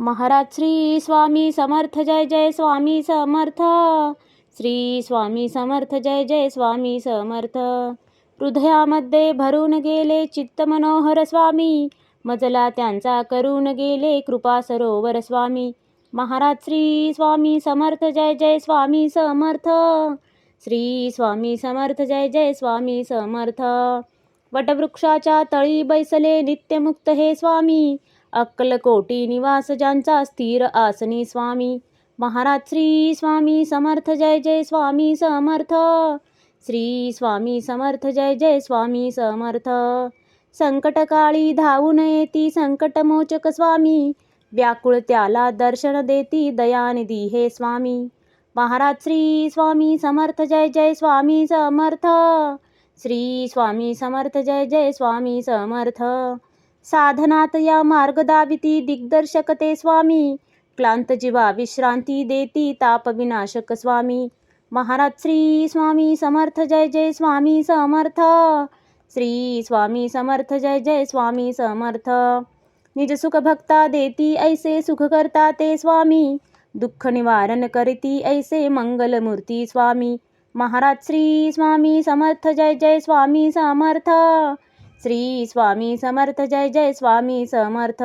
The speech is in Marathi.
महाराज श्री स्वामी समर्थ जय जय स्वामी समर्थ. श्री स्वामी समर्थ जय जय स्वामी समर्थ. हृदयामध्ये भरून गेले चित्त मनोहर स्वामी, मजला त्यांचा करून गेले कृपा सरोवर स्वामी. महाराज श्री स्वामी समर्थ जय जय स्वामी समर्थ. श्री स्वामी समर्थ जय जय स्वामी समर्थ. वटवृक्षाच्या तळी बैसले नित्यमुक्त हे स्वामी, अक्कलकोटी निवास ज्यांचा स्थिर आसनी स्वामी. महाराज श्री स्वामी समर्थ जय जय स्वामी समर्थ. श्री स्वामी समर्थ जय जय स्वामी समर्थ. संकटकाळी धावून येती संकटमोचक स्वामी, व्याकुळ त्याला दर्शन देती दयानिधी हे स्वामी. महाराज श्री स्वामी समर्थ जय जय स्वामी समर्थ. श्री स्वामी समर्थ जय जय स्वामी समर्थ. साधनात या मार्ग दाविती दिग्दर्शक ते स्वामी, क्लांत जीवा विश्रांती देती ताप विनाशक स्वामी. महाराज श्री स्वामी समर्थ जय जय स्वामी समर्थ. श्री स्वामी समर्थ जय जय स्वामी समर्थ. निज सुख भक्ता देती ऐसे सुख करता ते स्वामी, दुःख निवारण करती ऐसे मंगलमूर्ती स्वामी. महाराज श्री स्वामी समर्थ जय जय स्वामी समर्थ. श्री स्वामी समर्थ जय जय स्वामी समर्थ.